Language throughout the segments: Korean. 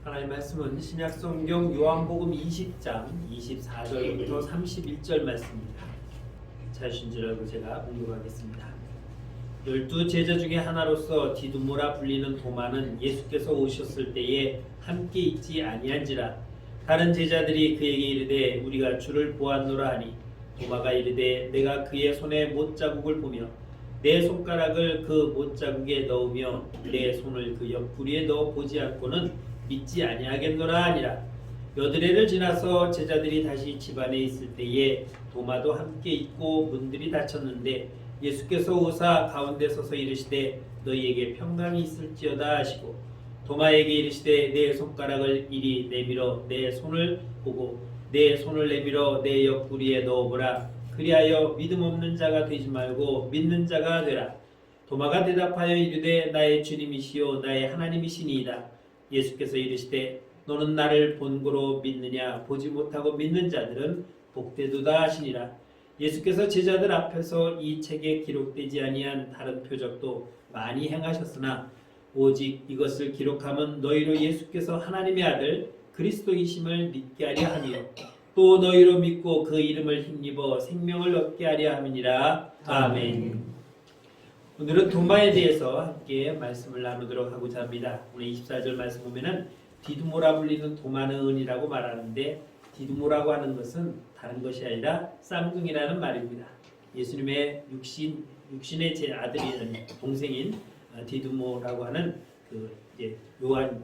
하나님의 말씀은 신약성경 요한복음 20장 24절부터 31절 말씀입니다. 찾으신 줄 알고 제가 공부하겠습니다. 12 제자 중에 하나로서 디두모라 불리는 도마는 예수께서 오셨을 때에 함께 있지 아니한지라. 다른 제자들이 그에게 이르되 우리가 주를 보았노라 하니, 도마가 이르되 내가 그의 손에 못자국을 보며 내 손가락을 그 못자국에 넣으며 내 손을 그 옆구리에 넣어 보지 않고는 믿지 아니하겠노라 하니라. 여드레를 지나서 제자들이 다시 집안에 있을 때에 도마도 함께 있고 문들이 닫혔는데 예수께서 오사 가운데 서서 이르시되 너희에게 평강이 있을지어다 하시고, 도마에게 이르시되 내 손가락을 이리 내밀어 내 손을 보고 내 손을 내밀어 내 옆구리에 넣어보라. 그리하여 믿음 없는 자가 되지 말고 믿는 자가 되라. 도마가 대답하여 이르되 나의 주님이시요 나의 하나님이시니이다. 예수께서 이르시되 너는 나를 본고로 믿느냐? 보지 못하고 믿는 자들은 복되도다 하시니라. 예수께서 제자들 앞에서 이 책에 기록되지 아니한 다른 표적도 많이 행하셨으나 오직 이것을 기록함은 너희로 예수께서 하나님의 아들 그리스도이심을 믿게 하려 함이요 또 너희로 믿고 그 이름을 힘입어 생명을 얻게 하려 함이니라. 아멘. 오늘은 도마에 대해서 함께 말씀을 나누도록 하고자 합니다. 오늘 24절 말씀 보면은 디두모라 불리는 도마는 은이라고 말하는데, 디두모라고 하는 것은 다른 것이 아니라 쌍둥이라는 말입니다. 예수님의 육신의 제 아들인 동생인 디두모라고 하는 요한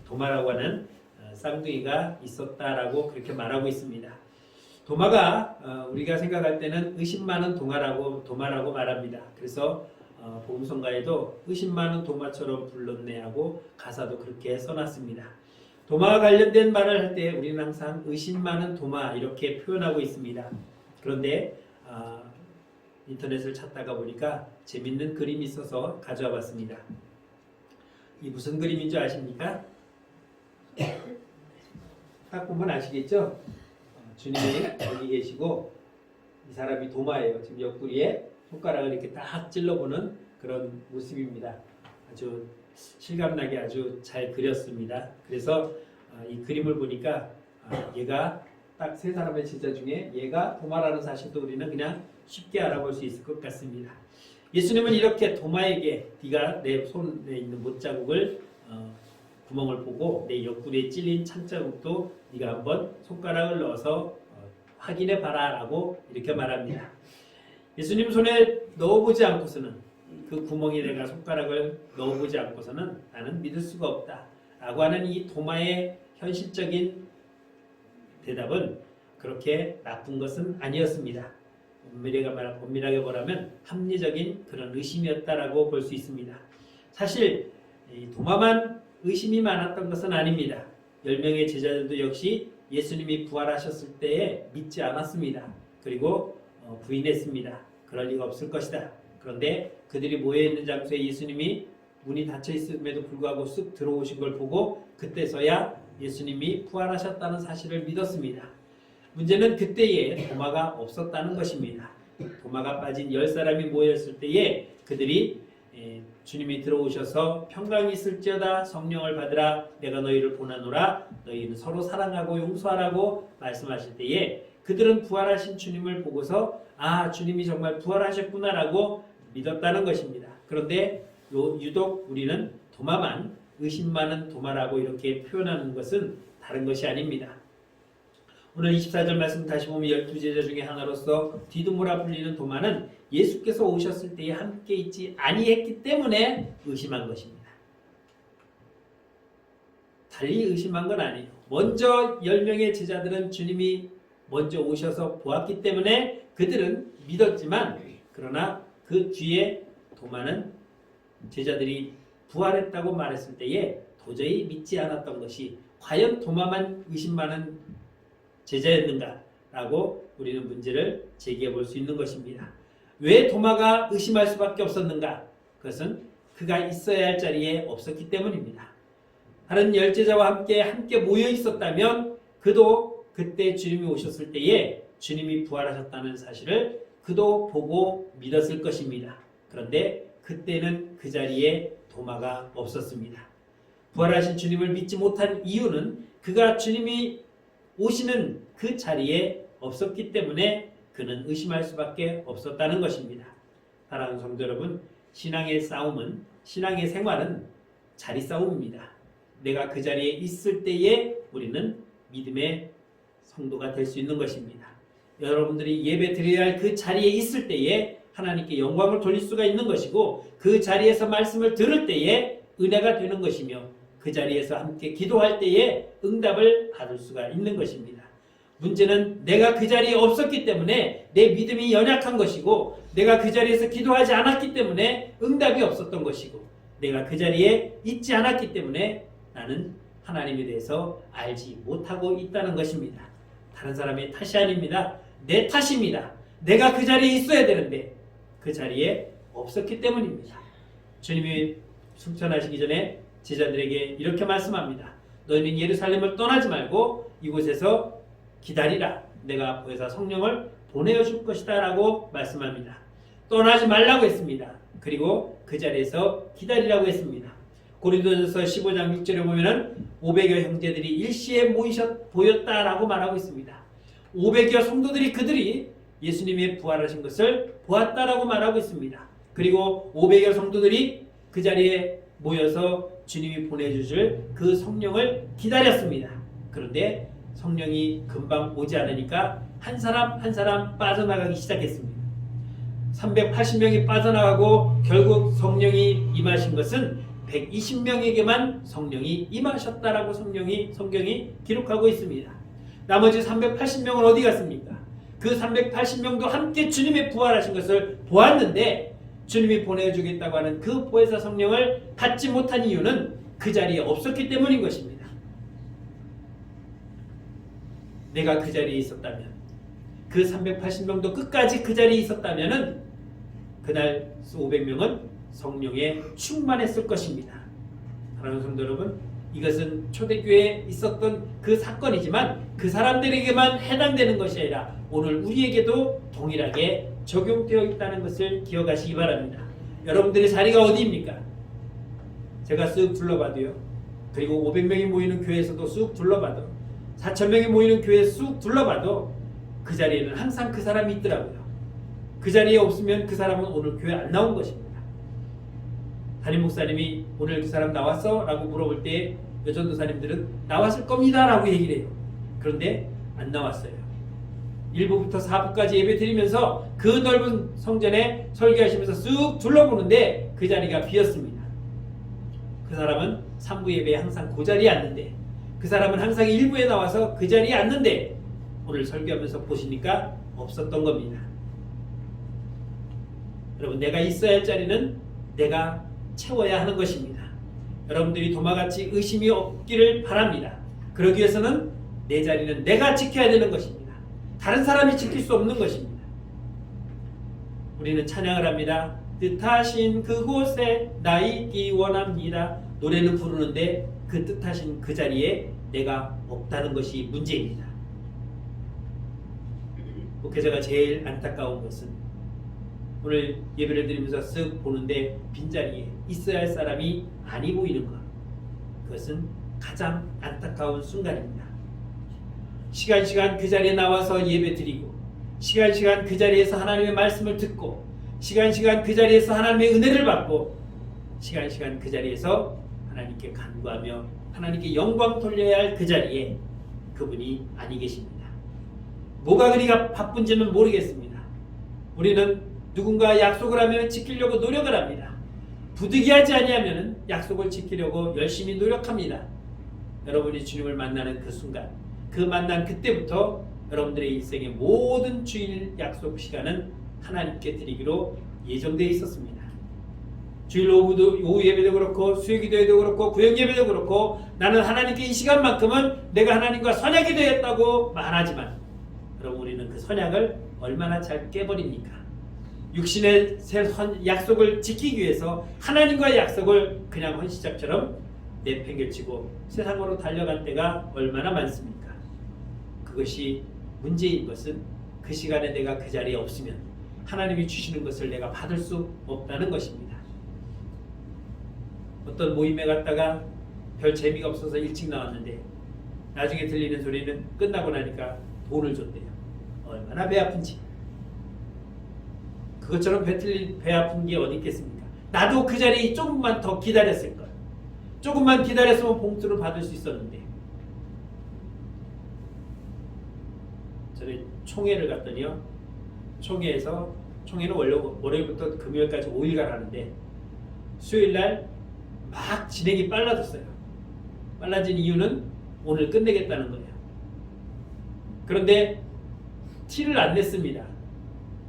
도마라고 하는 쌍둥이가 있었다라고 그렇게 말하고 있습니다. 도마가 우리가 생각할 때는 의심 많은 도마라고 말합니다. 그래서 복음성가에도 의심 많은 도마처럼 불렀네 하고 가사도 그렇게 써놨습니다. 도마와 관련된 말을 할 때 우리는 항상 의심 많은 도마 이렇게 표현하고 있습니다. 그런데 인터넷을 찾다가 보니까 재밌는 그림이 있어서 가져와 봤습니다. 이 무슨 그림인 줄 아십니까? 딱 보면 아시겠죠? 주님이 여기 계시고 이 사람이 도마예요. 지금 옆구리에 손가락을 이렇게 딱 찔러보는 그런 모습입니다. 아주 실감나게 아주 잘 그렸습니다. 그래서 이 그림을 보니까 얘가 딱 세 사람의 제자 중에 얘가 도마라는 사실도 우리는 그냥 쉽게 알아볼 수 있을 것 같습니다. 예수님은 이렇게 도마에게 네가 내 손에 있는 못자국을 구멍을 보고 내 옆구리에 찔린 창자국도 네가 한번 손가락을 넣어서 확인해 봐라 라고 이렇게 말합니다. 예수님 손에 넣어보지 않고서는, 그 구멍에 내가 손가락을 넣어보지 않고서는 나는 믿을 수가 없다 라고 하는 이 도마의 현실적인 대답은 그렇게 나쁜 것은 아니었습니다. 엄밀하게 말하면 합리적인 그런 의심이었다라고 볼 수 있습니다. 사실 도마만 의심이 많았던 것은 아닙니다. 10명의 제자들도 역시 예수님이 부활하셨을 때에 믿지 않았습니다. 그리고 부인했습니다. 그럴 리가 없을 것이다. 그런데 그들이 모여있는 장소에 예수님이 문이 닫혀 있음에도 불구하고 쑥 들어오신 걸 보고 그때서야 예수님이 부활하셨다는 사실을 믿었습니다. 문제는 그때에 도마가 없었다는 것입니다. 도마가 빠진 10사람이 모였을 때에 그들이 주님이 들어오셔서 평강이 있을지어다, 성령을 받으라, 내가 너희를 보내노라, 너희는 서로 사랑하고 용서하라고 말씀하실 때에 그들은 부활하신 주님을 보고서 주님이 정말 부활하셨구나라고 믿었다는 것입니다. 그런데 유독 우리는 도마만 의심 많은 도마라고 이렇게 표현하는 것은 다른 것이 아닙니다. 오늘 24절 말씀 다시 보면 12제자 중에 하나로서 디두모라 불리는 도마는 예수께서 오셨을 때에 함께 있지 아니했기 때문에 의심한 것입니다. 달리 의심한 건 아니에요. 먼저 10명의 제자들은 주님이 먼저 오셔서 보았기 때문에 그들은 믿었지만, 그러나 그 뒤에 도마는 제자들이 부활했다고 말했을 때에 도저히 믿지 않았던 것이 과연 도마만 의심 많은 제자였는가라고 우리는 문제를 제기해 볼 수 있는 것입니다. 왜 도마가 의심할 수밖에 없었는가? 그것은 그가 있어야 할 자리에 없었기 때문입니다. 다른 10제자와 함께 모여 있었다면 그도 그때 주님이 오셨을 때에 주님이 부활하셨다는 사실을 그도 보고 믿었을 것입니다. 그런데 그때는 그 자리에 도마가 없었습니다. 부활하신 주님을 믿지 못한 이유는 그가 주님이 오시는 그 자리에 없었기 때문에 그는 의심할 수밖에 없었다는 것입니다. 사랑하는 성도 여러분, 신앙의 싸움은, 신앙의 생활은 자리 싸움입니다. 내가 그 자리에 있을 때에 우리는 믿음의 성도가 될 수 있는 것입니다. 여러분들이 예배 드려야 할 그 자리에 있을 때에 하나님께 영광을 돌릴 수가 있는 것이고, 그 자리에서 말씀을 들을 때에 은혜가 되는 것이며, 그 자리에서 함께 기도할 때에 응답을 받을 수가 있는 것입니다. 문제는 내가 그 자리에 없었기 때문에 내 믿음이 연약한 것이고, 내가 그 자리에서 기도하지 않았기 때문에 응답이 없었던 것이고, 내가 그 자리에 있지 않았기 때문에 나는 하나님에 대해서 알지 못하고 있다는 것입니다. 다른 사람의 탓이 아닙니다. 내 탓입니다. 내가 그 자리에 있어야 되는데 그 자리에 없었기 때문입니다. 주님이 승천하시기 전에 제자들에게 이렇게 말씀합니다. 너희는 예루살렘을 떠나지 말고 이곳에서 기다리라. 내가 보혜사 성령을 보내줄 것이다 라고 말씀합니다. 떠나지 말라고 했습니다. 그리고 그 자리에서 기다리라고 했습니다. 고린도전서 15장 6절에 보면은 500여 형제들이 일시에 보였다라고 말하고 있습니다. 500여 성도들이 그들이 예수님의 부활하신 것을 보았다라고 말하고 있습니다. 그리고 500여 성도들이 그 자리에 모여서 주님이 보내주실 그 성령을 기다렸습니다. 그런데 성령이 금방 오지 않으니까 한 사람 한 사람 빠져나가기 시작했습니다. 380명이 빠져나가고 결국 성령이 임하신 것은 120명에게만 성령이 임하셨다라고 성경이 기록하고 있습니다. 나머지 380명은 어디 갔습니까? 그 380명도 함께 주님의 부활하신 것을 보았는데 주님이 보내주겠다고 하는 그 보혜사 성령을 받지 못한 이유는 그 자리에 없었기 때문인 것입니다. 내가 그 자리에 있었다면, 그 380명도 끝까지 그 자리에 있었다면 그날 500명은 성령에 충만했을 것입니다. 사랑하는 성도 여러분, 이것은 초대교회에 있었던 그 사건이지만 그 사람들에게만 해당되는 것이 아니라 오늘 우리에게도 동일하게 적용되어 있다는 것을 기억하시기 바랍니다. 여러분들의 자리가 어디입니까? 제가 쓱 둘러봐도요, 그리고 500명이 모이는 교회에서도 쑥 둘러봐도, 4,000명이 모이는 교회에서 쑥 둘러봐도 그 자리에는 항상 그 사람이 있더라고요. 그 자리에 없으면 그 사람은 오늘 교회 안 나온 것입니다. 담임 목사님이 오늘 그 사람 나왔어? 라고 물어볼 때 여전도사님들은 나왔을 겁니다 라고 얘기를 해요. 그런데 안 나왔어요. 1부부터 4부까지 예배 드리면서 그 넓은 성전에 설교하시면서 쑥 둘러보는데 그 자리가 비었습니다. 그 사람은 3부 예배에 항상 그 자리에 앉는데, 그 사람은 항상 1부에 나와서 그 자리에 앉는데 오늘 설교하면서 보시니까 없었던 겁니다. 여러분, 내가 있어야 할 자리는 내가 채워야 하는 것입니다. 여러분들이 도마같이 의심이 없기를 바랍니다. 그러기 위해서는 내 자리는 내가 지켜야 되는 것입니다. 다른 사람이 지킬 수 없는 것입니다. 우리는 찬양을 합니다. 뜻하신 그곳에 나 있기 원합니다. 노래는 부르는데 그 뜻하신 그 자리에 내가 없다는 것이 문제입니다. 목회자가 제일 안타까운 것은 오늘 예배를 드리면서 쓱 보는데 빈자리에 있어야 할 사람이 아니 보이는 것, 그것은 가장 안타까운 순간입니다. 시간 그 자리에 나와서 예배 드리고, 시간 그 자리에서 하나님의 말씀을 듣고, 시간 그 자리에서 하나님의 은혜를 받고, 시간 그 자리에서 하나님께 간구하며 하나님께 영광 돌려야 할 그 자리에 그분이 아니 계십니다. 뭐가 그리가 바쁜지는 모르겠습니다. 우리는 누군가 약속을 하면 지키려고 노력을 합니다. 부득이하지 아니하면 약속을 지키려고 열심히 노력합니다. 여러분이 주님을 만나는 그 순간, 그 만난 그때부터 여러분들의 일생의 모든 주일 약속 시간은 하나님께 드리기로 예정되어 있었습니다. 주일 오후 예배도 그렇고 수요기도회도 그렇고 구역 예배도 그렇고 나는 하나님께 이 시간만큼은 내가 하나님과 선약이 되었다고 말하지만 여러분, 우리는 그 선약을 얼마나 잘 깨버립니까? 육신의 약속을 지키기 위해서 하나님과의 약속을 그냥 헌시작처럼 내팽개치고 세상으로 달려갈 때가 얼마나 많습니까? 그것이 문제인 것은 그 시간에 내가 그 자리에 없으면 하나님이 주시는 것을 내가 받을 수 없다는 것입니다. 어떤 모임에 갔다가 별 재미가 없어서 일찍 나왔는데 나중에 들리는 소리는 끝나고 나니까 돈을 줬대요. 얼마나 배 아픈지. 그것처럼 배 아픈 게 어디 있겠습니까? 나도 그 자리에 조금만 더 기다렸을 걸. 조금만 기다렸으면 봉투를 받을 수 있었는데. 저는 총회를 갔더니요. 총회는 월요일부터 금요일까지 5일간 하는데 수요일날 막 진행이 빨라졌어요. 빨라진 이유는 오늘 끝내겠다는 거예요. 그런데 티를 안 냈습니다.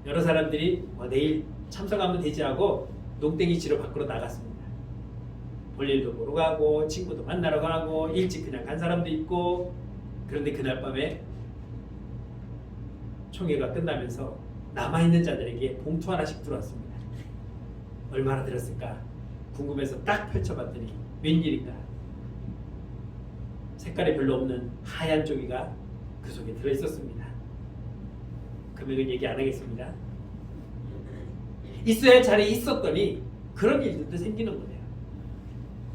여러 사람들이 내일 참석하면 되지 하고 농땡이 치러 밖으로 나갔습니다. 볼일도 보러 가고 친구도 만나러 가고 일찍 그냥 간 사람도 있고. 그런데 그날 밤에 총회가 끝나면서 남아있는 자들에게 봉투 하나씩 들어왔습니다. 얼마나 들었을까 궁금해서 딱 펼쳐봤더니 웬일인가 색깔이 별로 없는 하얀 종이가 그 속에 들어있었습니다. 금액은 얘기 안 하겠습니다. 있어야 할 자리에 있었더니 그런 일들도 생기는 거예요.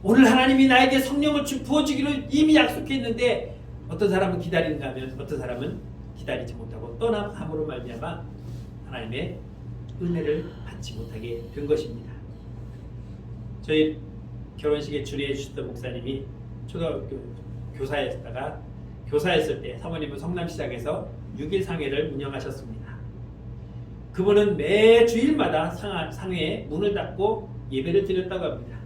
오늘 하나님이 나에게 성령을 부어주기로 이미 약속했는데 어떤 사람은 기다리는가 하면 어떤 사람은 기다리지 못하고 떠남함으로 말미암아 하나님의 은혜를 받지 못하게 된 것입니다. 저희 결혼식에 주례해 주셨던 목사님이 초등학교 교사였다가 교사였을 때 사모님은 성남시장에서 6일 상회를 운영하셨습니다. 그분은 매 주일마다 상회에 문을 닫고 예배를 드렸다고 합니다.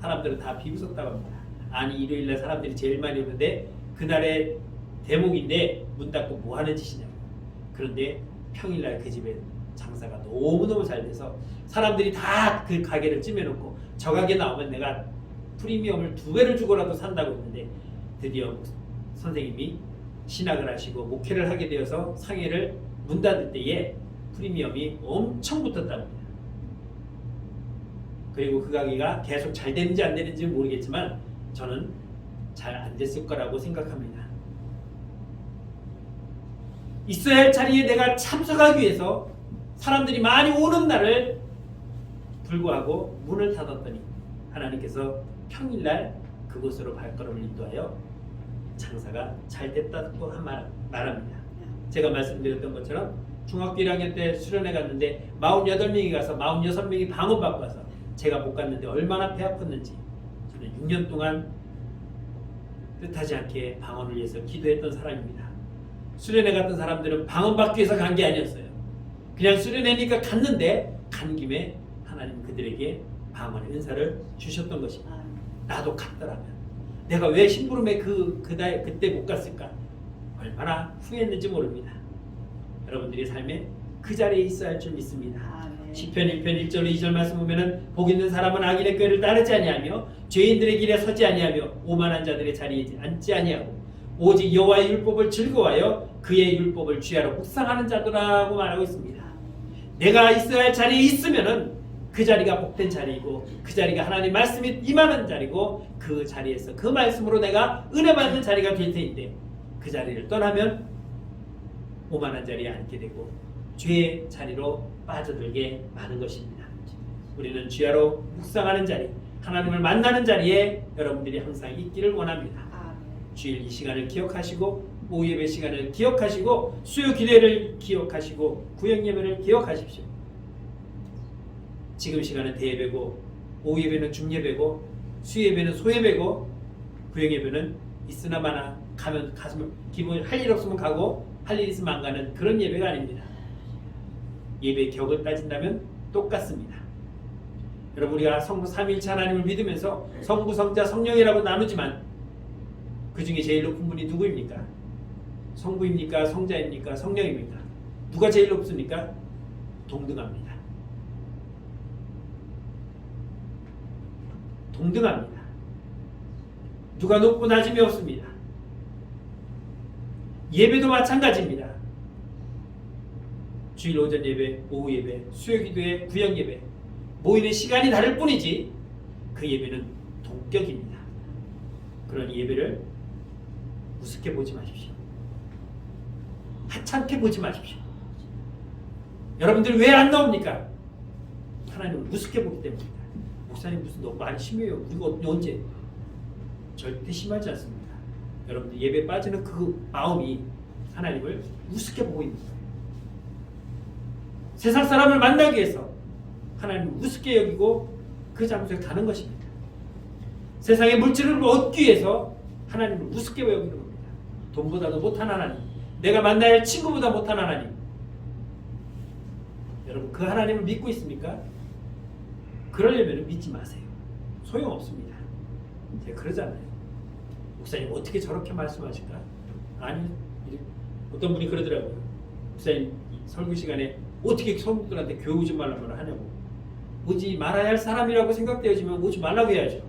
사람들은 다 비웃었다고 합니다. 아니 일요일날 사람들이 제일 많이 오는데 그날의 대목인데 문 닫고 뭐 하는 짓이냐고. 그런데 평일날 그 집에 장사가 너무너무 잘 돼서 사람들이 다 그 가게를 찜해놓고 저 가게 나오면 내가 프리미엄을 2배를 주고라도 산다고 했는데 드디어 선생님이 신학을 하시고 목회를 하게 되어서 상회를 문 닫을 때에 프리미엄이 엄청 붙었답니다. 그리고 그 가게가 계속 잘 되는지 안 되는지 모르겠지만 저는 잘 안 됐을 거라고 생각합니다. 있어야 할 자리에 내가 참석하기 위해서 사람들이 많이 오는 날을 불구하고 문을 닫았더니 하나님께서 평일날 그곳으로 발걸음을 인도하여 장사가 잘 됐다고 말합니다. 제가 말씀드렸던 것처럼 중학교 1학년 때 수련회 갔는데 48명이 가서 46명이 방언받고 와서 제가 못 갔는데 얼마나 배 아팠는지 저는 6년 동안 뜻하지 않게 방언을 위해서 기도했던 사람입니다. 수련회 갔던 사람들은 방언받기 위해서 간 게 아니었어요. 그냥 수련회니까 갔는데 간 김에 하나님 그들에게 방언의 은사를 주셨던 것입니다. 나도 갔더라면 내가 왜 심부름에 그때 못 갔을까? 얼마나 후회했는지 모릅니다. 여러분들의 삶에 그 자리에 있어야 할 줄 믿습니다. 시편 1편 1절 2절 말씀 보면은 복 있는 사람은 악인의 꾀를 따르지 아니하며 죄인들의 길에 서지 아니하며 오만한 자들의 자리에 앉지 아니하고 오직 여호와의 율법을 즐거워하여 그의 율법을 주야로 묵상하는 자더라고 말하고 있습니다. 내가 있어야 할 자리에 있으면은 그 자리가 복된 자리이고 그 자리가 하나님 말씀이 임하는 자리고 그 자리에서 그 말씀으로 내가 은혜 받는 자리가 될 테인데 그 자리를 떠나면 오만한 자리에 앉게 되고 죄의 자리로 빠져들게 많은 것입니다. 우리는 주야로 묵상하는 자리, 하나님을 만나는 자리에 여러분들이 항상 있기를 원합니다. 주일 이 시간을 기억하시고 오후 예배 시간을 기억하시고 수요 기도를 기억하시고 구역 예배를 기억하십시오. 지금 시간은 대예배고 오후 예배는 중예배고 수요 예배는 소예배고 구역 예배는 있으나 마나 가면 기분 할 일 없으면 가고 할 일 있으면 안 가는 그런 예배가 아닙니다. 예배 격을 따진다면 똑같습니다. 여러분 우리가 성부 삼위일체 하나님을 믿으면서 성부 성자 성령이라고 나누지만 그 중에 제일 높은 분이 누구입니까? 성부입니까? 성자입니까? 성령입니까? 누가 제일 높습니까? 동등합니다. 동등합니다. 누가 높고 낮음이 없습니다. 예배도 마찬가지입니다. 주일 오전 예배, 오후 예배, 수요 기도회, 구역 예배 모이는 시간이 다를 뿐이지 그 예배는 동격입니다. 그런 예배를 우습게 보지 마십시오. 하찮게 보지 마십시오. 여러분들 왜 안 나옵니까? 하나님을 우습게 보기 때문입니다. 목사님 무슨 너무 많이 심해요. 우리가 언제? 절대 심하지 않습니다. 여러분들 예배 빠지는 그 마음이 하나님을 우습게 보고 있는 거예요. 세상 사람을 만나기 위해서 하나님을 우습게 여기고 그 장소에 가는 것입니다. 세상의 물질을 얻기 위해서 하나님을 우습게 여기는 겁니다. 돈보다도 못한 하나님, 내가 만나야 할 친구보다 못한 하나님. 여러분 그 하나님을 믿고 있습니까? 그러려면 믿지 마세요. 소용없습니다. 제가 그러잖아요. 목사님 어떻게 저렇게 말씀하실까? 아니, 어떤 분이 그러더라고요. 목사님 설교 시간에 어떻게 성도들한테 교회 오지 말라고 하냐고. 오지 말아야 할 사람이라고 생각되어지면 오지 말라고 해야죠.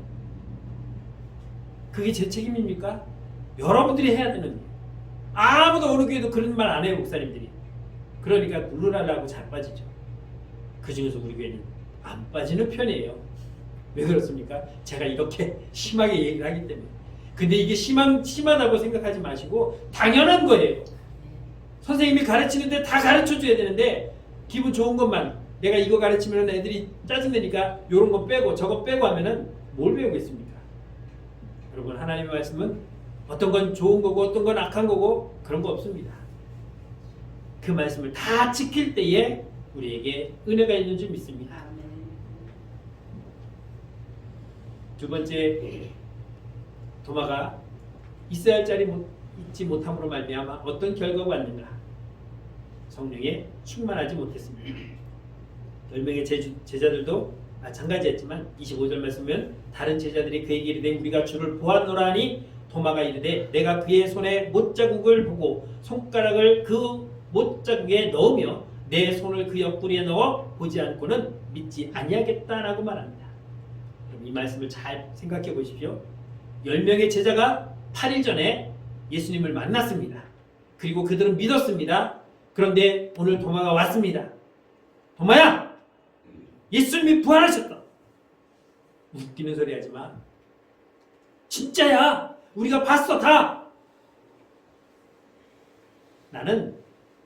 그게 제 책임입니까? 여러분들이 해야 되는 일이에요. 아무도 어느 교회도 그런 말 안 해요, 목사님들이. 그러니까 물러나려고 잘 빠지죠. 그 중에서 우리 교회는 안 빠지는 편이에요. 왜 그렇습니까? 제가 이렇게 심하게 얘기를 하기 때문에. 근데 이게 심하다고 생각하지 마시고 당연한 거예요. 선생님이 가르치는데 다 가르쳐줘야 되는데 기분 좋은 것만 내가 이거 가르치면 애들이 짜증내니까 이런 거 빼고 저거 빼고 하면은 뭘 배우겠습니까? 여러분 하나님의 말씀은 어떤 건 좋은 거고 어떤 건 악한 거고 그런 거 없습니다. 그 말씀을 다 지킬 때에 우리에게 은혜가 있는 줄 믿습니다. 두 번째, 도마가 있어야 할 자리 있지 못함으로 말미암아 어떤 결과가 왔는가? 성령에 충만하지 못했습니다. 10명의 제자들도 마찬가지였지만 25절 말씀은 다른 제자들이 그에게 이르되 우리가 주를 보았노라니 도마가 이르되 내가 그의 손에 못자국을 보고 손가락을 그 못자국에 넣으며 내 손을 그 옆구리에 넣어 보지 않고는 믿지 아니하겠다라고 말합니다. 이 말씀을 잘 생각해 보십시오. 10명의 제자가 8일 전에 예수님을 만났습니다. 그리고 그들은 믿었습니다. 그런데 오늘 도마가 왔습니다. 도마야! 예수님이 부활하셨다. 웃기는 소리 하지 마. 진짜야. 우리가 봤어 다. 나는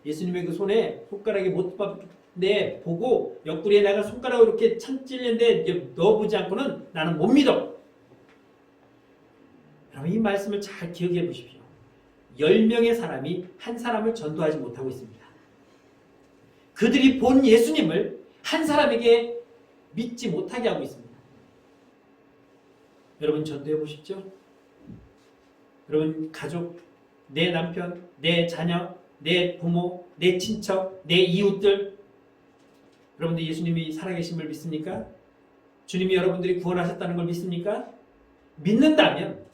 예수님의 그 손에 손가락에 못박네 보고 옆구리에 내가 손가락으로 이렇게 참 찔렸는데 넣어보지 않고는 나는 못 믿어. 여러분 이 말씀을 잘 기억해 보십시오. 10명의 사람이 한 사람을 전도하지 못하고 있습니다. 그들이 본 예수님을 한 사람에게 믿지 못하게 하고 있습니다. 여러분 전도해 보십시오. 여러분 가족, 내 남편, 내 자녀, 내 부모, 내 친척, 내 이웃들, 여러분들 예수님이 살아계심을 믿습니까? 주님이 여러분들이 구원하셨다는 걸 믿습니까? 믿는다면,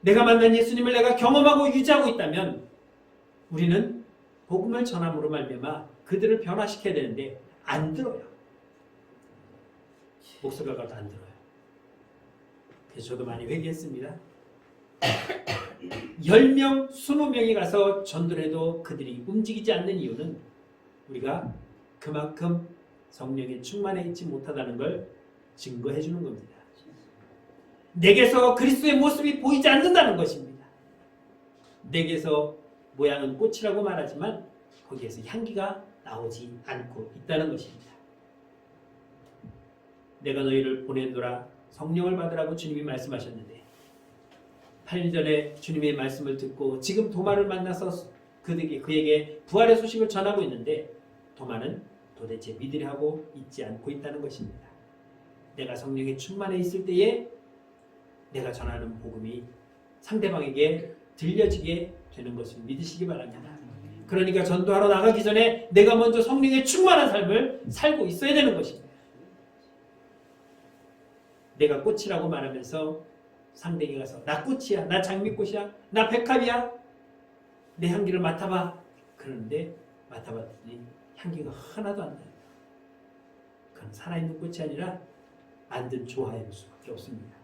내가 만난 예수님을 내가 경험하고 유지하고 있다면 우리는 복음을 전함으로 말미암아 그들을 변화시켜야 되는데 안 들어요. 목소리가 가도 안 들어요. 그래서 저도 많이 회개했습니다. 10명, 20명이 가서 전도를 해도 그들이 움직이지 않는 이유는 우리가 그만큼 성령에 충만해 있지 못하다는 걸 증거해 주는 겁니다. 내게서 그리스도의 모습이 보이지 않는다는 것입니다. 내게서 모양은 꽃이라고 말하지만 거기에서 향기가 나오지 않고 있다는 것입니다. 내가 너희를 보낸노라 성령을 받으라고 주님이 말씀하셨는데 8일 전에 주님의 말씀을 듣고 지금 도마를 만나서 그에게 부활의 소식을 전하고 있는데 도마는 도대체 믿으려 하고 있지 않고 있다는 것입니다. 내가 성령에 충만해 있을 때에 내가 전하는 복음이 상대방에게 들려지게 되는 것을 믿으시기 바랍니다. 그러니까 전도하러 나가기 전에 내가 먼저 성령에 충만한 삶을 살고 있어야 되는 것입니다. 내가 꽃이라고 말하면서 상대에게 가서 나 꽃이야, 나 장미꽃이야, 나 백합이야, 내 향기를 맡아봐. 그런데 맡아봤더니 향기가 하나도 안 나요. 그건 살아있는 꽃이 아니라 만든 조화일 수밖에 없습니다.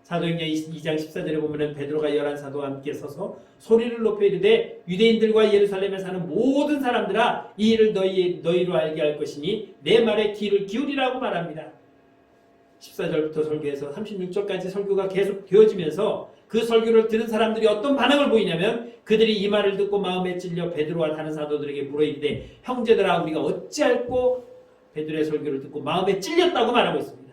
사도행전 2장 14절에 보면 베드로가 11사도와 함께 서서 소리를 높여 이르되 유대인들과 예루살렘에 사는 모든 사람들아 이 일을 너희로 알게 할 것이니 내 말에 귀를 기울이라고 말합니다. 14절부터 설교해서 36절까지 설교가 계속 되어지면서 그 설교를 들은 사람들이 어떤 반응을 보이냐면 그들이 이 말을 듣고 마음에 찔려 베드로와 다른 사도들에게 물어 이르되 형제들아 우리가 어찌할꼬 베드로의 설교를 듣고 마음에 찔렸다고 말하고 있습니다.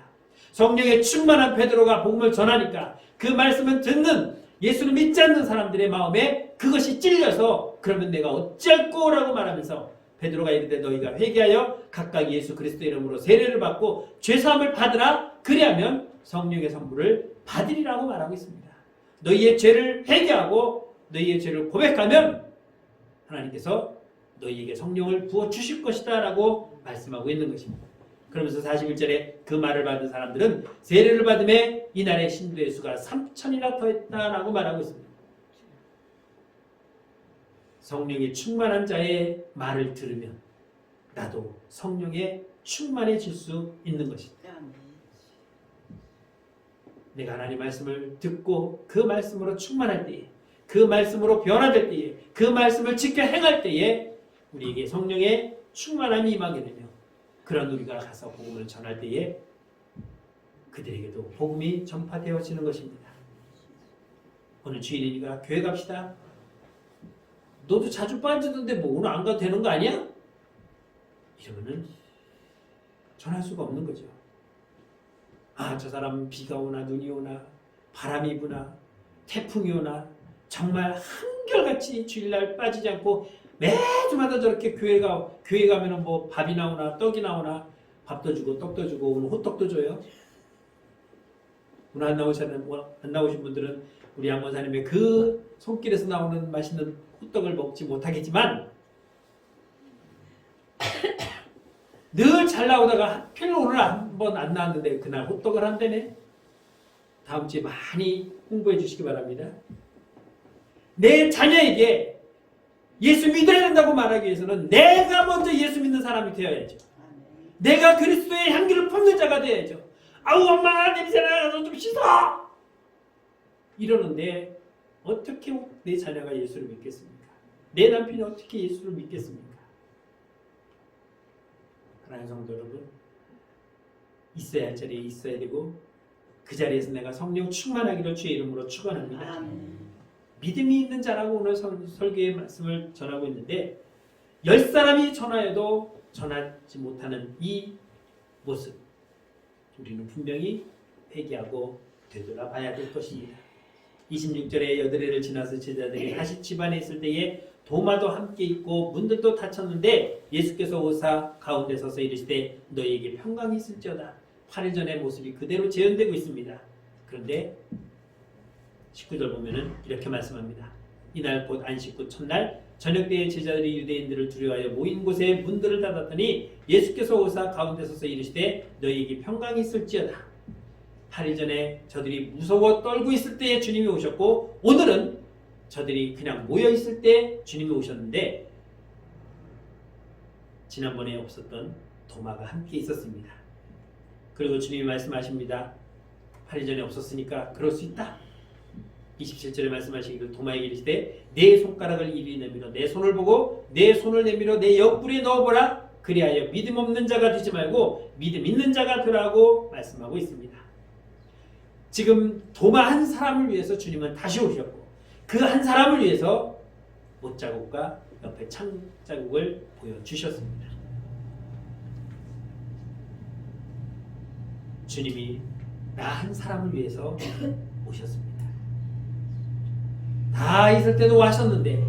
성령에 충만한 베드로가 복음을 전하니까 그 말씀은 듣는 예수를 믿지 않는 사람들의 마음에 그것이 찔려서 그러면 내가 어찌할 거라고 말하면서 베드로가 이르되 너희가 회개하여 각각 예수 그리스도 이름으로 세례를 받고 죄사함을 받으라. 그리하면 성령의 선물을 받으리라고 말하고 있습니다. 너희의 죄를 회개하고 너희의 죄를 고백하면 하나님께서 너희에게 성령을 부어주실 것이다 라고 말씀하고 있는 것입니다. 그러면서 41절에 그 말을 받은 사람들은 세례를 받음에 이날의 신도의 수가 3,000이나 더했다라고 말하고 있습니다. 성령이 충만한 자의 말을 들으면 나도 성령에 충만해질 수 있는 것입니다. 내가 하나님 말씀을 듣고 그 말씀으로 충만할 때에, 그 말씀으로 변화될 때에, 그 말씀을 지켜 행할 때에 우리에게 성령의 충만함이 임하게 되며 그런 우리가 가서 복음을 전할 때에 그들에게도 복음이 전파되어지는 것입니다. 오늘 주일이니까 교회 갑시다. 너도 자주 빠지던데 뭐 오늘 안 가도 되는 거 아니야? 이러면은 전할 수가 없는 거죠. 아, 저 사람 비가 오나 눈이 오나 바람이 부나 태풍이 오나 정말 한결같이 주일날 빠지지 않고 매주마다 저렇게 교회 가면은 뭐 밥이 나오나 떡이 나오나 밥도 주고 떡도 주고 오늘 호떡도 줘요. 오늘 안 나오신 분들은 우리 양원사님의 그 손길에서 나오는 맛있는 호떡을 먹지 못하겠지만 늘 잘 나오다가 하필 오늘 한 번 안 나왔는데 그날 호떡을 한다네. 다음 주에 많이 홍보해 주시기 바랍니다. 내 자녀에게 예수 믿어야 된다고 말하기 위해서는 내가 먼저 예수 믿는 사람이 되어야죠. 내가 그리스도의 향기를 품는 자가 되어야죠. 아우 엄마 냄새나 좀 씻어! 이러는데 어떻게 내 자녀가 예수를 믿겠습니까? 내 남편이 어떻게 예수를 믿겠습니까? 하나님 성도 여러분, 있어야 할 자리에 있어야 되고 그 자리에서 내가 성령 충만하기를 주의 이름으로 축원합니다. 믿음이 있는 자라고 오늘 설교의 말씀을 전하고 있는데 10사람이 전하여도 전하지 못하는 이 모습 우리는 분명히 회개하고 되돌아봐야 될 것입니다. 26절에 여드레를 지나서 제자들이 다시 집안에 있을 때에 도마도 함께 있고 문들도 닫혔는데 예수께서 오사 가운데 서서 이르시되 너희에게 평강이 있을지어다. 8일 전의 모습이 그대로 재현되고 있습니다. 그런데 19절 보면은 이렇게 말씀합니다. 이날 곧 안식 후 첫날 저녁 때에 제자들이 유대인들을 두려워하여 모인 곳에 문들을 닫았더니 예수께서 오사 가운데 서서 이르시되 너희에게 평강이 있을지어다. 8일 전에 저들이 무서워 떨고 있을 때에 주님이 오셨고 오늘은 저들이 그냥 모여 있을 때 주님이 오셨는데 지난번에 없었던 도마가 함께 있었습니다. 그리고 주님이 말씀하십니다. 8일 전에 없었으니까 그럴 수 있다. 27절에 말씀하시기를 도마에게 이르시되 내 손가락을 이리 내밀어 내 손을 보고 내 손을 내밀어 내 옆구리에 넣어보라. 그리하여 믿음 없는 자가 되지 말고 믿음 있는 자가 되라고 말씀하고 있습니다. 지금 도마 한 사람을 위해서 주님은 다시 오셨고 그 한 사람을 위해서 못자국과 옆에 창자국을 보여주셨습니다. 주님이 나 한 사람을 위해서 오셨습니다. 다 있을 때도 와셨는데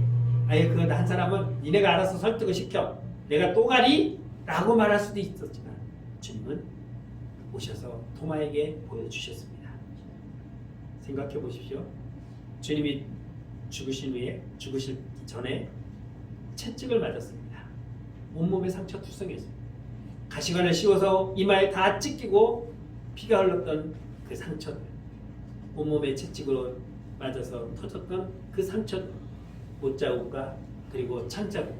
아예 그 한 사람은 니네가 알아서 설득을 시켜 내가 또 가리? 라고 말할 수도 있었지만 주님은 오셔서 도마에게 보여주셨습니다. 생각해 보십시오. 주님이 죽으신 후에 죽으실 전에 채찍을 맞았습니다. 온몸에 상처 투성이었습니다. 가시관을 씌워서 이마에 다 찢기고 피가 흘렀던 그 상처들, 온몸에 채찍으로 맞아서 터졌던 그 상처들, 못자국과 그리고 창자국.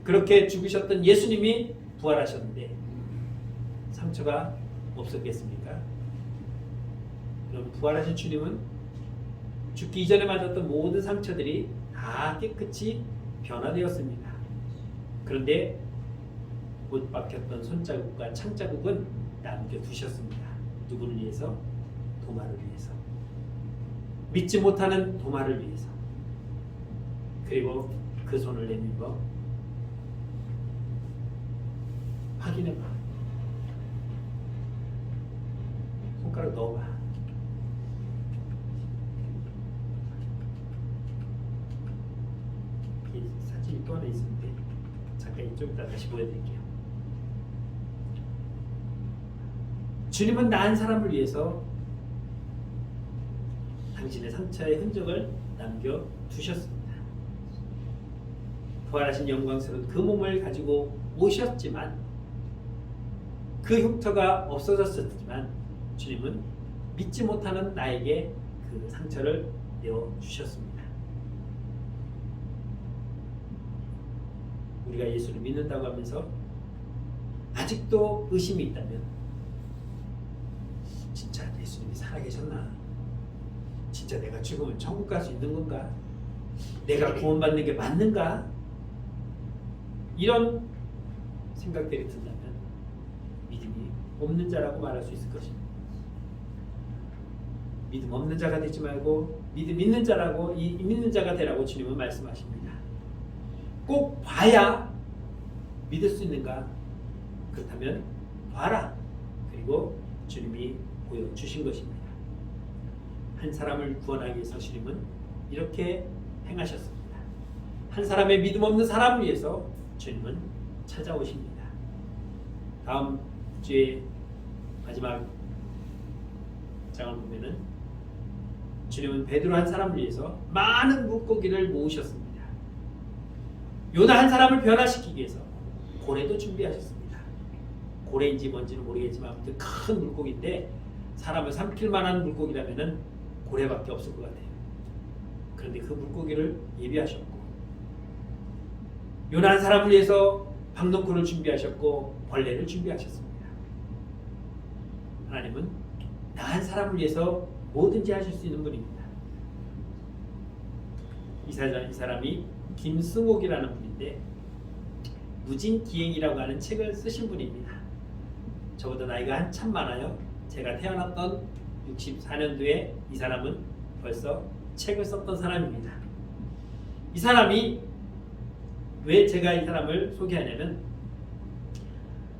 그렇게 죽으셨던 예수님이 부활하셨는데 상처가 없었겠습니까? 그럼 부활하신 주님은 죽기 이전에 맞았던 모든 상처들이 다 깨끗이 변화되었습니다. 그런데 못 박혔던 손자국과 창자국은 남겨두셨습니다. 누구를 위해서? 도마를 위해서. 믿지 못하는 도마를 위해서. 그리고 그 손을 내밀어 확인해봐. 손가락 넣어봐. 사진이 또 하나 있는데 잠깐 좀 이따 다시 보여드릴게요. 주님은 나은 사람을 위해서 당신의 상처의 흔적을 남겨두셨습니다. 부활하신 영광스러운 그 몸을 가지고 오셨지만 그 흉터가 없어졌었지만 주님은 믿지 못하는 나에게 그 상처를 내어주셨습니다. 우리가 예수를 믿는다고 하면서 아직도 의심이 있다면 진짜 예수님이 살아계셨나? 진짜 내가 죽으면 천국 갈 수 있는 건가? 내가 구원받는 게 맞는가? 이런 생각들이 든다면 믿음이 없는 자라고 말할 수 있을 것입니다. 믿음 없는 자가 되지 말고 믿음 있는 자라고 믿는 자가 되라고 주님은 말씀하십니다. 꼭 봐야 믿을 수 있는가? 그렇다면 봐라. 그리고 주님이 보여주신 것입니다. 한 사람을 구원하기 위해서 주님은 이렇게 행하셨습니다. 한 사람의 믿음 없는 사람을 위해서 주님은 찾아오십니다. 다음 주에 마지막 장을 보면은 주님은 베드로 한 사람을 위해서 많은 물고기를 모으셨습니다. 요나 한 사람을 변화시키기 위해서 고래도 준비하셨습니다. 고래인지 뭔지는 모르겠지만 아무튼 큰 물고기인데 사람을 삼킬 만한 물고기라면은 고래밖에 없을 것 같아요. 그런데 그 물고기를 예비하셨고 요나 한 사람을 위해서 박넝쿨을 준비하셨고 벌레를 준비하셨습니다. 하나님은 나 한 사람을 위해서 뭐든지 하실 수 있는 분입니다. 이 사람이 김승옥이라는 분인데 무진기행이라고 하는 책을 쓰신 분입니다. 저보다 나이가 한참 많아요. 제가 태어났던 64년도에 이 사람은 벌써 책을 썼던 사람입니다. 이 사람이 왜 제가 이 사람을 소개하냐면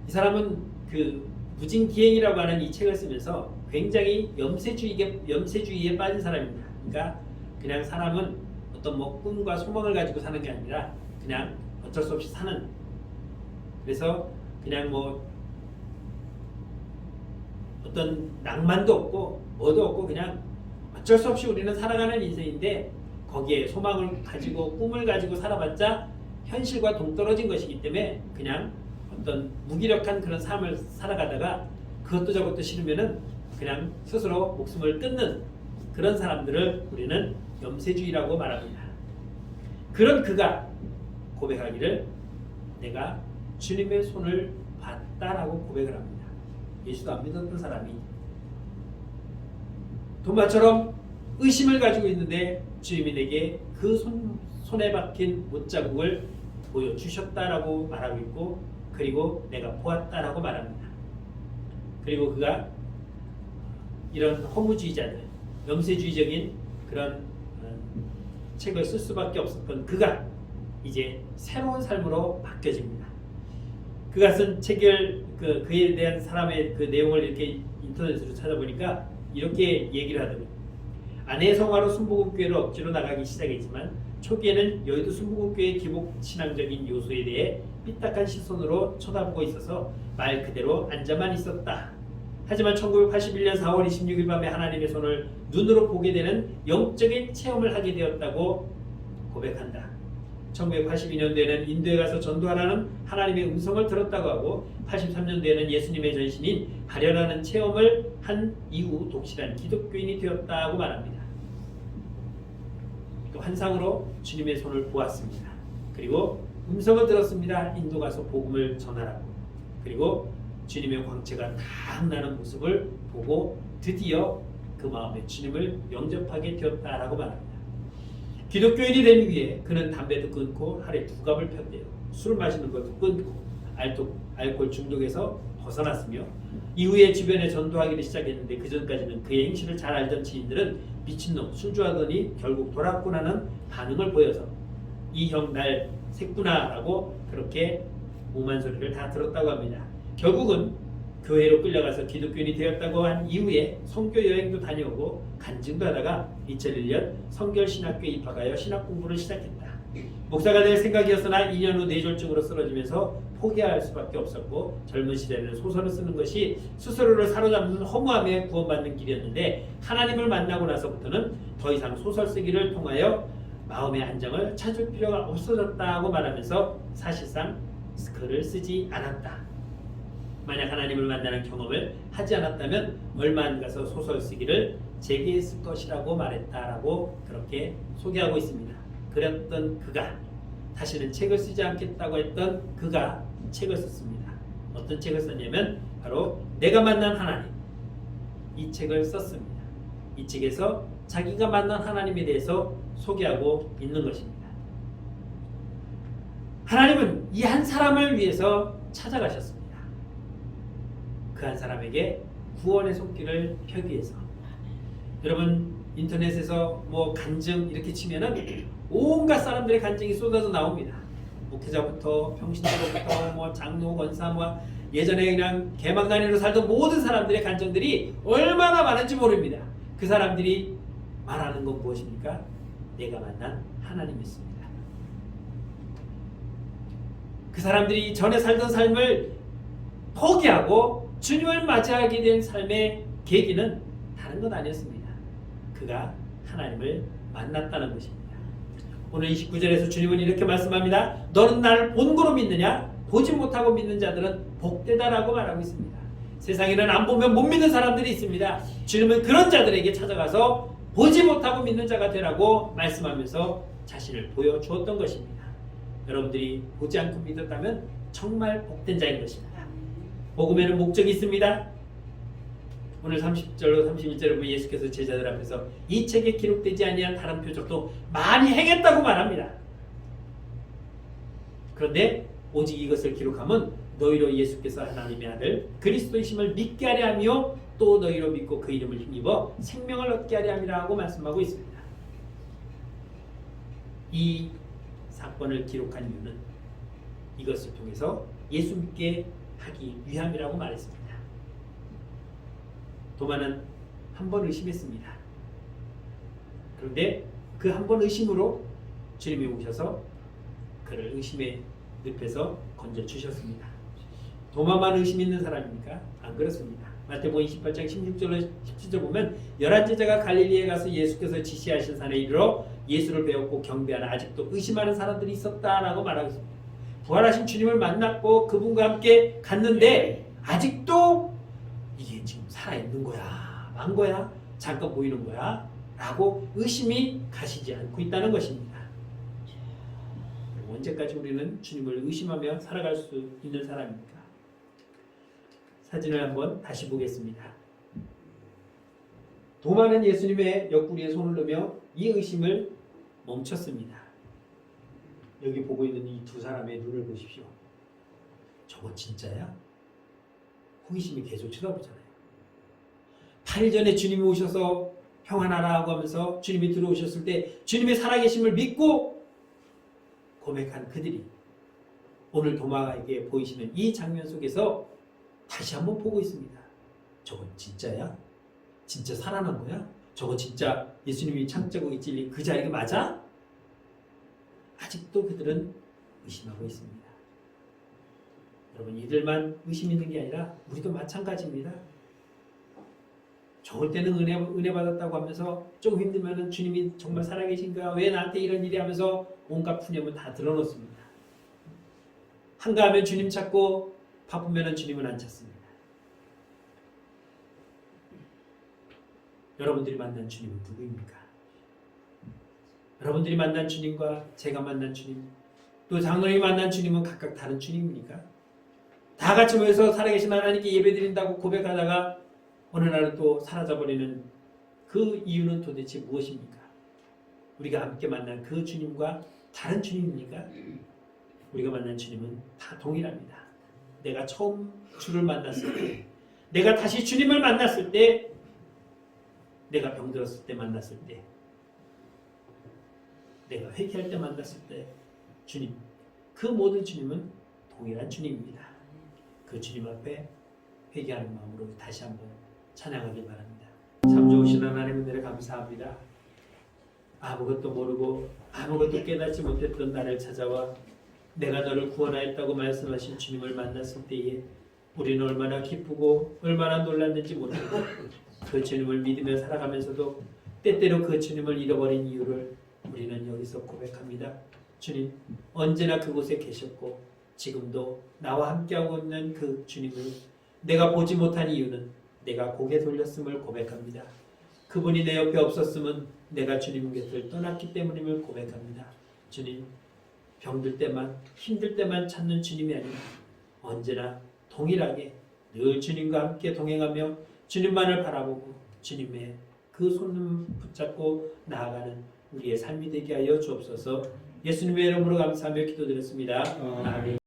이 사람은 그 무진기행이라고 하는 이 책을 쓰면서 굉장히 염세주의에 빠진 사람입니다. 그러니까 그냥 사람은 어떤 뭐 꿈과 소망을 가지고 사는 게 아니라 그냥 어쩔 수 없이 사는, 그래서 그냥 뭐 어떤 낭만도 없고 뭐도 없고 그냥 어쩔 수 없이 우리는 살아가는 인생인데 거기에 소망을 가지고 꿈을 가지고 살아봤자 현실과 동떨어진 것이기 때문에 그냥 어떤 무기력한 그런 삶을 살아가다가 그것도 저것도 싫으면은 그냥 스스로 목숨을 끊는 그런 사람들을 우리는 염세주의라고 말합니다. 그런 그가 고백하기를 내가 주님의 손을 봤다라고 고백을 합니다. 예수도 안 믿었던 사람이 도마처럼 의심을 가지고 있는데 주님이 내게 그 손에 박힌 못자국을 보여주셨다라고 말하고 있고, 그리고 내가 보았다라고 말합니다. 그리고 그가 이런 허무주의자들, 염세주의적인 그런 책을 쓸 수밖에 없었던 그가 이제 새로운 삶으로 바뀌어집니다. 그가 쓴 책을 그에 대한 사람의 그 내용을 이렇게 인터넷으로 찾아보니까 이렇게 얘기를 하더군요. 아내의 성화로 순복음교회를 억지로 나가기 시작했지만 초기에는 여의도 순복음교회의 기복신앙적인 요소에 대해 삐딱한 시선으로 쳐다보고 있어서 말 그대로 앉아만 있었다. 하지만 1981년 4월 26일 밤에 하나님의 손을 눈으로 보게 되는 영적인 체험을 하게 되었다고 고백한다. 1982년도에는 인도에 가서 전도하라는 하나님의 음성을 들었다고 하고 83년도에는 예수님의 전신인 가련하는 체험을 한 이후 독실한 기독교인이 되었다고 말합니다. 또 환상으로 주님의 손을 보았습니다. 그리고 음성을 들었습니다. 인도 가서 복음을 전하라고. 그리고 주님의 광채가 탁 나는 모습을 보고 드디어 그 마음에 주님을 영접하게 되었다라고 말합니다. 기독교인이 된 후에 그는 담배도 끊고 하루에 2갑을 폈대요. 술 마시는 것도 끊고 알코올 중독에서 벗어났으며 이후에 주변에 전도하기를 시작했는데 그 전까지는 그의 행실을 잘 알던 지인들은 미친놈 술 좋아하더니 결국 돌았구나는 반응을 보여서 이 형 날 샜구나라고 그렇게 오만 소리를 다 들었다고 합니다. 결국은 교회로 끌려가서 기독교인이 되었다고 한 이후에 선교 여행도 다녀오고 간증도 하다가 2001년 성결신학교에 입학하여 신학 공부를 시작했다. 목사가 될 생각이었으나 2년 후 뇌졸중으로 쓰러지면서 포기할 수밖에 없었고 젊은 시절에는 소설을 쓰는 것이 스스로를 사로잡는 허무함에 구원받는 길이었는데 하나님을 만나고 나서부터는 더 이상 소설 쓰기를 통하여 마음의 안정을 찾을 필요가 없어졌다고 말하면서 사실상 글을 쓰지 않았다. 만약 하나님을 만나는 경험을 하지 않았다면 얼마 안 가서 소설 쓰기를 재개했을 것이라고 말했다라고 그렇게 소개하고 있습니다. 그랬던 그가 다시는 책을 쓰지 않겠다고 했던 그가 책을 썼습니다. 어떤 책을 썼냐면 바로 내가 만난 하나님, 이 책을 썼습니다. 이 책에서 자기가 만난 하나님에 대해서 소개하고 있는 것입니다. 하나님은 이 한 사람을 위해서 찾아가셨습니다. 그 한 사람에게 구원의 손길을 펴기 위해서. 여러분 인터넷에서 뭐 간증 이렇게 치면은 온갖 사람들의 간증이 쏟아져 나옵니다. 목회자부터 평신도부터 뭐 장로 권사 뭐 예전에 그냥 개망단위로 살던 모든 사람들의 간증들이 얼마나 많은지 모릅니다. 그 사람들이 말하는 건 무엇입니까? 내가 만난 하나님이었습니다. 그 사람들이 전에 살던 삶을 포기하고 주님을 맞이하게 된 삶의 계기는 다른 것 아니었습니다. 그가 하나님을 만났다는 것입니다. 오늘 29절에서 주님은 이렇게 말씀합니다. 너는 나를 본고로 믿느냐? 보지 못하고 믿는 자들은 복되다라고 말하고 있습니다. 세상에는 안 보면 못 믿는 사람들이 있습니다. 주님은 그런 자들에게 찾아가서 보지 못하고 믿는 자가 되라고 말씀하면서 자신을 보여주었던 것입니다. 여러분들이 보지 않고 믿었다면 정말 복된 자인 것입니다. 복음에는 목적이 있습니다. 오늘 30절로 31절에 보면 예수께서 제자들 앞에서 이 책에 기록되지 아니한 다른 표적도 많이 행했다고 말합니다. 그런데 오직 이것을 기록하면 너희로 예수께서 하나님의 아들 그리스도이심을 믿게 하려 하며 또 너희로 믿고 그 이름을 힘입어 생명을 얻게 하려 함이라고 말씀하고 있습니다. 이 사건을 기록한 이유는 이것을 통해서 예수 믿게 하기 위함이라고 말했습니다. 도마는 한 번 의심했습니다. 그런데 그 한 번 의심으로 주님이 오셔서 그를 의심의 늪에서 건져주셨습니다. 도마만 의심 있는 사람입니까? 안 그렇습니다. 마태복음 28장 16절로 17절 보면 11제자가 갈릴리에 가서 예수께서 지시하신 산에 이르러 예수를 배웠고 경배하나 아직도 의심하는 사람들이 있었다라고 말하고 있습니다. 부활하신 주님을 만났고 그분과 함께 갔는데 아직도 이게 지금 살아있는 거야? 만 거야? 잠깐 보이는 거야? 라고 의심이 가시지 않고 있다는 것입니다. 언제까지 우리는 주님을 의심하며 살아갈 수 있는 사람입니까? 사진을 한번 다시 보겠습니다. 도마는 예수님의 옆구리에 손을 넣으며 이 의심을 멈췄습니다. 여기 보고 있는 이 두 사람의 눈을 보십시오. 저거 진짜야? 호기심이 계속 쳐다보잖아요. 8일 전에 주님이 오셔서 평안하라고 하면서 주님이 들어오셨을 때 주님의 살아계심을 믿고 고백한 그들이 오늘 도마에게 보이시는 이 장면 속에서 다시 한번 보고 있습니다. 저건 진짜야? 진짜 살아난 거야? 저거 진짜 예수님이 창자국에 찔린 그 자리가 맞아? 아직도 그들은 의심하고 있습니다. 여러분 이들만 의심 있는 게 아니라 우리도 마찬가지입니다. 좋을 때는 은혜 받았다고 하면서 조금 힘들면 주님이 정말 살아계신가? 왜 나한테 이런 일이 하면서 온갖 푸념은 다 드러놓습니다. 한가하면 주님 찾고 바쁘면 주님은 안 찾습니다. 여러분들이 만난 주님은 누구입니까? 여러분들이 만난 주님과 제가 만난 주님 또 장로님이 만난 주님은 각각 다른 주님입니까? 다 같이 모여서 살아계신 하나님께 예배드린다고 고백하다가 어느 날은 또 사라져버리는 그 이유는 도대체 무엇입니까? 우리가 함께 만난 그 주님과 다른 주님입니까? 우리가 만난 주님은 다 동일합니다. 내가 처음 주를 만났을 때, 내가 다시 주님을 만났을 때, 내가 병들었을 때 만났을 때, 내가 회개할 때 만났을 때 주님, 그 모든 주님은 동일한 주님입니다. 그 주님 앞에 회개하는 마음으로 다시 한번 찬양하길 바랍니다. 참 좋으신 하나님 은혜를 감사합니다. 아무것도 모르고 아무것도 깨닫지 못했던 나를 찾아와 내가 너를 구원하였다고 말씀하신 주님을 만났을 때에 우리는 얼마나 기쁘고 얼마나 놀랐는지 모릅니다. 그 주님을 믿으며 살아가면서도 때때로 그 주님을 잃어버린 이유를 우리는 여기서 고백합니다. 주님, 언제나 그곳에 계셨고 지금도 나와 함께하고 있는 그 주님을 내가 보지 못한 이유는 내가 고개 돌렸음을 고백합니다. 그분이 내 옆에 없었음은 내가 주님 곁을 떠났기 때문임을 고백합니다. 주님, 병들 때만 힘들 때만 찾는 주님이 아니라 언제나 동일하게 늘 주님과 함께 동행하며 주님만을 바라보고 주님의 그 손을 붙잡고 나아가는 우리의 삶이 되게 하여 주옵소서. 예수님의 이름으로 감사하며 기도드렸습니다. 아멘.